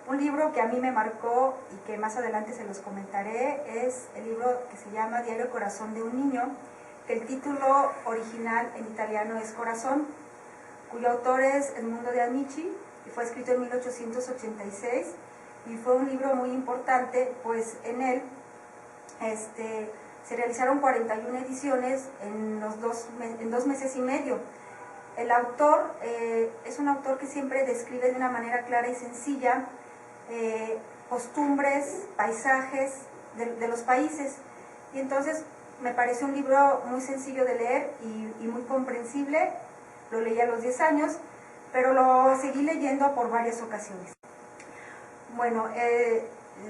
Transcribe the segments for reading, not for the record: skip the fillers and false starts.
Un libro que a mí me marcó y que más adelante se los comentaré es el libro que se llama Diario Corazón de un Niño, que el título original en italiano es Corazón, cuyo autor es Edmundo de Amici, y fue escrito en 1886, y fue un libro muy importante, pues en él se realizaron 41 ediciones en 2 meses y medio. El autor es un autor que siempre describe de una manera clara y sencilla costumbres, paisajes de los países, y entonces me pareció un libro muy sencillo de leer y muy comprensible. Lo leí a los 10 años, pero lo seguí leyendo por varias ocasiones. Bueno,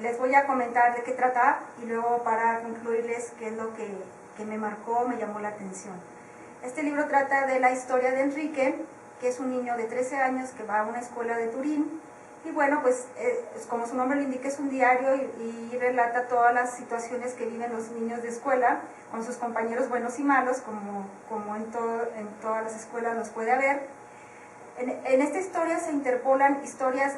les voy a comentar de qué trata y luego para concluirles qué es lo que me marcó, me llamó la atención. Este libro trata de la historia de Enrique, que es un niño de 13 años que va a una escuela de Turín, y bueno, pues como su nombre lo indica, es un diario y relata todas las situaciones que viven los niños de escuela con sus compañeros buenos y malos, como en todas las escuelas los puede haber. En esta historia se interpolan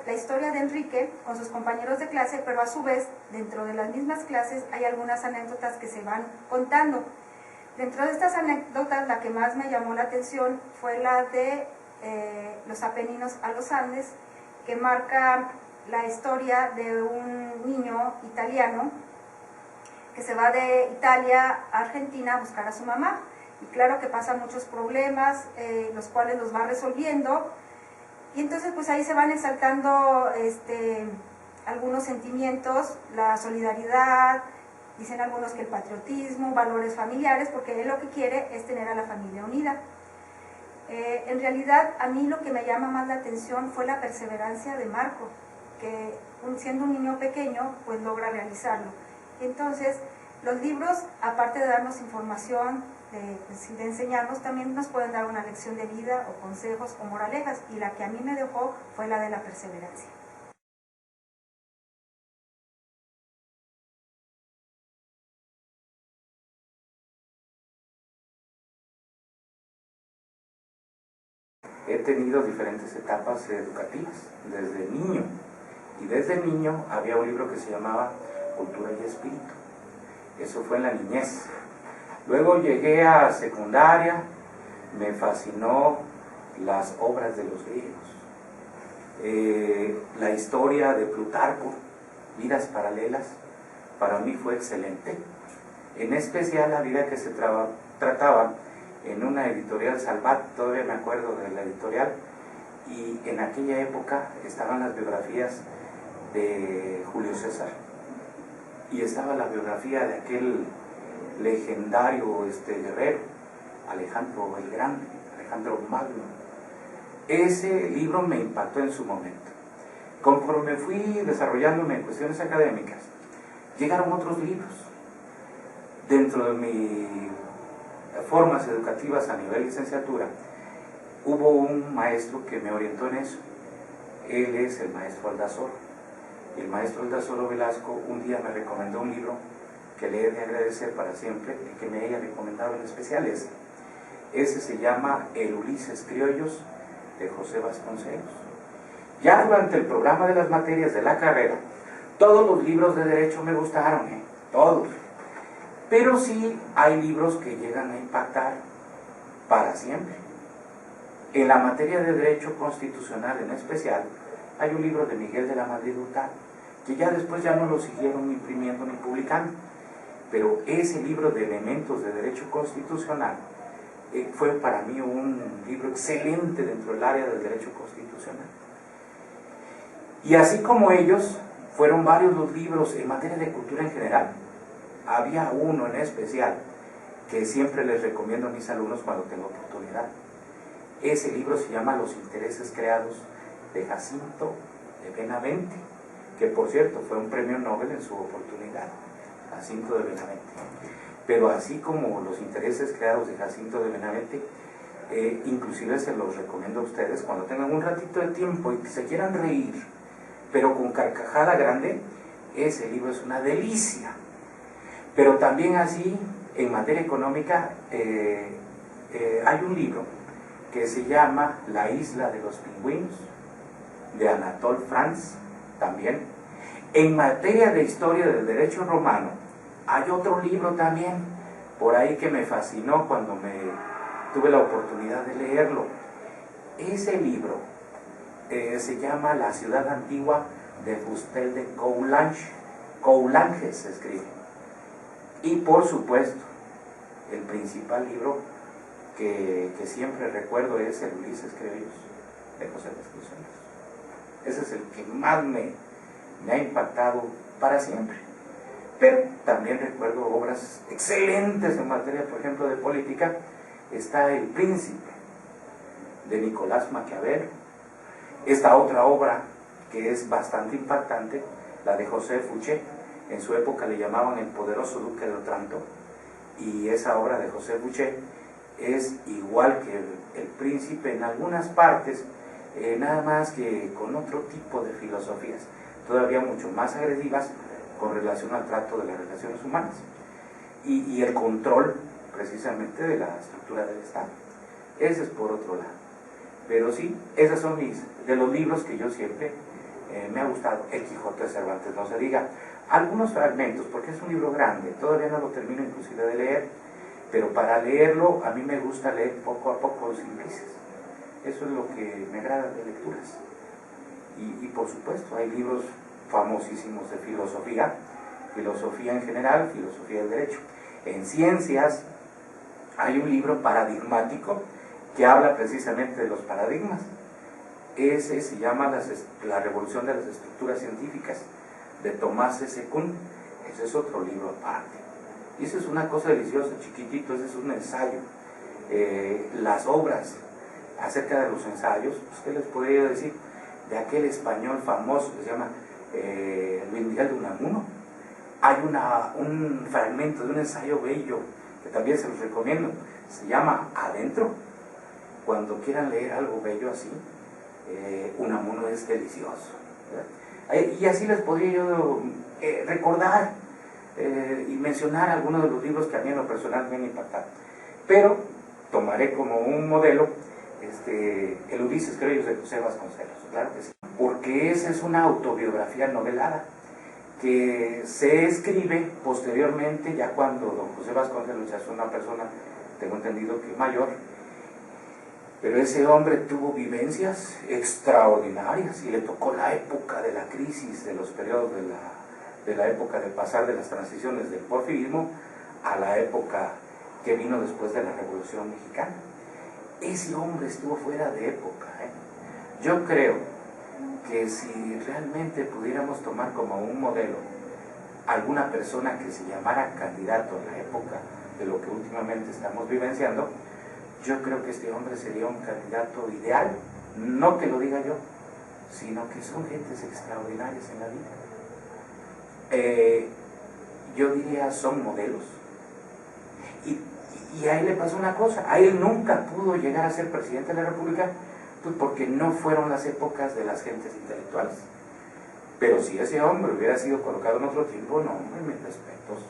la historia de Enrique con sus compañeros de clase, pero a su vez, dentro de las mismas clases hay algunas anécdotas que se van contando. Dentro de estas anécdotas, la que más me llamó la atención fue la de los Apeninos a los Andes, que marca la historia de un niño italiano que se va de Italia a Argentina a buscar a su mamá. Y claro que pasan muchos problemas, los cuales los va resolviendo, y entonces pues ahí se van exaltando algunos sentimientos, la solidaridad, dicen algunos que el patriotismo, valores familiares, porque él lo que quiere es tener a la familia unida. En realidad a mí lo que me llama más la atención fue la perseverancia de Marco, que siendo un niño pequeño pues logra realizarlo. Entonces los libros, aparte de darnos información, de enseñarnos, también nos pueden dar una lección de vida o consejos o moralejas, y la que a mí me dejó fue la de la perseverancia. He tenido diferentes etapas educativas desde niño, y desde niño había un libro que se llamaba Cultura y Espíritu. Eso fue en la niñez. Luego llegué a secundaria, me fascinó las obras de los griegos, la historia de Plutarco, Vidas Paralelas, para mí fue excelente, en especial la vida que se trataba en una editorial Salvat, todavía me acuerdo de la editorial, y en aquella época estaban las biografías de Julio César, y estaba la biografía de aquel legendario guerrero, Alejandro el Grande, Alejandro Magno. Ese libro me impactó en su momento. Conforme fui desarrollándome en cuestiones académicas, llegaron otros libros. Dentro de mis formas educativas a nivel licenciatura, hubo un maestro que me orientó en eso. Él es el maestro Aldazoro. El maestro Aldazoro Velasco un día me recomendó un libro que le he de agradecer para siempre, el que me haya recomendado en especial ese. Ese se llama El Ulises Criollos, de José Vasconcelos. Ya durante el programa de las materias de la carrera, todos los libros de derecho me gustaron, todos. Pero sí hay libros que llegan a impactar para siempre. En la materia de derecho constitucional en especial, hay un libro de Miguel de la Madrid Hurtado, que ya después ya no lo siguieron imprimiendo ni publicando. Pero ese libro de elementos de derecho constitucional fue para mí un libro excelente dentro del área del derecho constitucional. Y así como ellos, fueron varios los libros en materia de cultura en general. Había uno en especial que siempre les recomiendo a mis alumnos cuando tengo oportunidad. Ese libro se llama Los intereses creados, de Jacinto de Benavente, que por cierto fue un premio Nobel en su oportunidad. Jacinto de Benavente. Pero así como Los intereses creados de Jacinto de Benavente, inclusive se los recomiendo a ustedes cuando tengan un ratito de tiempo y que se quieran reír, pero con carcajada grande, ese libro es una delicia. Pero también así, en materia económica, hay un libro que se llama La isla de los pingüinos, de Anatole France, también. En materia de historia del derecho romano, hay otro libro también, por ahí que me fascinó cuando tuve la oportunidad de leerlo. Ese libro se llama La ciudad antigua de Fustel de Coulanges. Coulanges se escribe. Y por supuesto, el principal libro que siempre recuerdo es el Ulises Criollos de José Vasconcelos. Ese es el que más me ha impactado para siempre. Pero también recuerdo obras excelentes en materia, por ejemplo, de política. Está El Príncipe, de Nicolás Maquiavelo. Esta otra obra que es bastante impactante, la de José Fouché. En su época le llamaban El poderoso duque de Otranto. Y esa obra de José Fouché es igual que el Príncipe en algunas partes, nada más que con otro tipo de filosofías, todavía mucho más agresivas con relación al trato de las relaciones humanas y el control precisamente de la estructura del Estado. Ese es por otro lado. Pero sí, esos son de los libros que yo siempre me ha gustado. El Quijote de Cervantes, no se diga. Algunos fragmentos, porque es un libro grande, todavía no lo termino inclusive de leer, pero para leerlo a mí me gusta leer poco a poco sin prisas. Eso es lo que me agrada de lecturas. Y por supuesto hay libros famosísimos de filosofía, filosofía en general, filosofía del derecho. En ciencias hay un libro paradigmático que habla precisamente de los paradigmas. Ese se llama La revolución de las estructuras científicas, de Tomás S. Kuhn. Ese es otro libro aparte. Y eso es una cosa deliciosa, chiquitito, ese es un ensayo. Las obras acerca de los ensayos, usted les podría decir, de aquel español famoso que se llama Luis Miguel de Unamuno. Hay un fragmento de un ensayo bello que también se los recomiendo, se llama Adentro. Cuando quieran leer algo bello así, Unamuno es delicioso, ¿verdad? Y así les podría yo recordar y mencionar algunos de los libros que a mí en lo personal me han impactado. Pero tomaré como un modelo el Ulises Criollos de José Vasconcelos, claro que sí, porque esa es una autobiografía novelada que se escribe posteriormente, ya cuando don José Vasconcelos ya es una persona, tengo entendido que mayor, pero ese hombre tuvo vivencias extraordinarias y le tocó la época de la crisis, de los periodos de la época de pasar de las transiciones del porfirismo a la época que vino después de la Revolución Mexicana. Ese hombre estuvo fuera de época, ¿eh? Yo creo que si realmente pudiéramos tomar como un modelo alguna persona que se llamara candidato en la época de lo que últimamente estamos vivenciando, yo creo que este hombre sería un candidato ideal. No que lo diga yo, sino que son gentes extraordinarias en la vida. Yo diría son modelos. Y a él le pasó una cosa, a él nunca pudo llegar a ser presidente de la República, pues porque no fueron las épocas de las gentes intelectuales. Pero si ese hombre hubiera sido colocado en otro tiempo, no, hombre, mis respetos.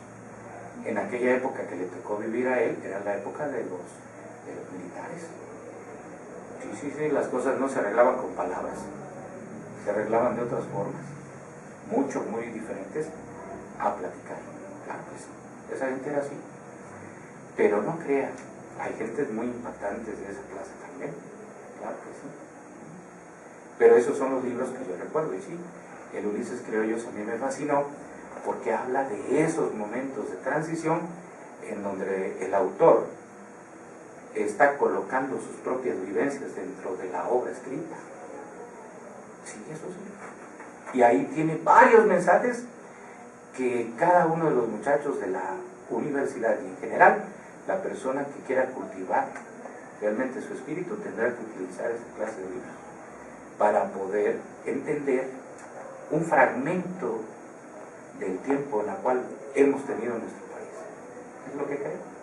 En aquella época que le tocó vivir a él, era la época de los militares. Sí, las cosas no se arreglaban con palabras, se arreglaban de otras formas, muy diferentes a platicar. Claro que sí, esa gente era así. Pero no crea, hay gentes muy impactantes de esa clase también, claro que sí. Pero esos son los libros que yo recuerdo, y sí, el Ulises Criollos a mí me fascinó porque habla de esos momentos de transición en donde el autor está colocando sus propias vivencias dentro de la obra escrita. Sí, eso sí. Y ahí tiene varios mensajes que cada uno de los muchachos de la universidad y en general, la persona que quiera cultivar realmente su espíritu tendrá que utilizar esa clase de libros para poder entender un fragmento del tiempo en el cual hemos tenido en nuestro país. Es lo que creo.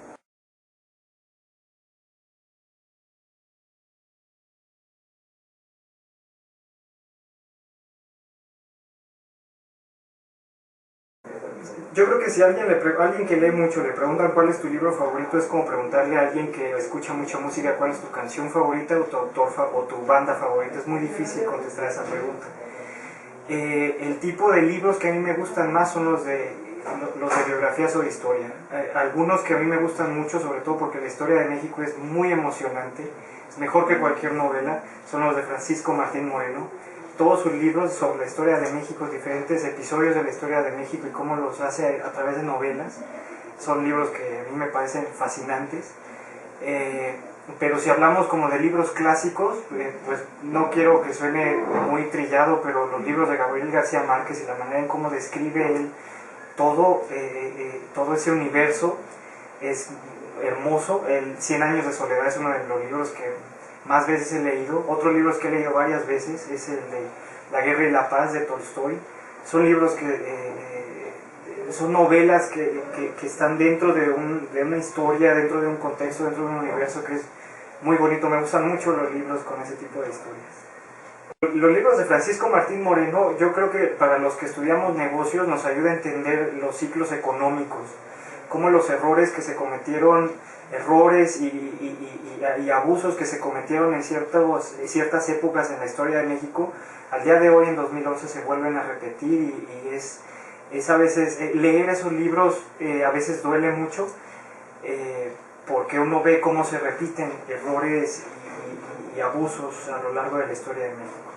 Yo creo que si alguien que lee mucho le preguntan cuál es tu libro favorito, es como preguntarle a alguien que escucha mucha música cuál es tu canción favorita o tu autor o tu banda favorita. Es muy difícil contestar esa pregunta. El tipo de libros que a mí me gustan más son los de biografías o de historia. Algunos que a mí me gustan mucho, sobre todo porque la historia de México es muy emocionante, es mejor que cualquier novela, son los de Francisco Martín Moreno. Todos sus libros sobre la historia de México, diferentes episodios de la historia de México y cómo los hace a través de novelas, son libros que a mí me parecen fascinantes. Pero si hablamos como de libros clásicos, pues no quiero que suene muy trillado, pero los libros de Gabriel García Márquez y la manera en cómo describe él todo ese universo es hermoso. El 100 años de soledad es uno de los libros que más veces he leído. Otros libros que he leído varias veces es el de La guerra y la paz de Tolstoy. Son libros que son novelas que están dentro de una historia, dentro de un contexto, dentro de un universo que es muy bonito. Me gustan mucho los libros con ese tipo de historias. Los libros de Francisco Martín Moreno, yo creo que para los que estudiamos negocios nos ayuda a entender los ciclos económicos, cómo los errores que se cometieron, y abusos que se cometieron en ciertas épocas en la historia de México, al día de hoy en 2011 se vuelven a repetir y es a veces, leer esos libros a veces duele mucho, porque uno ve cómo se repiten errores y abusos a lo largo de la historia de México.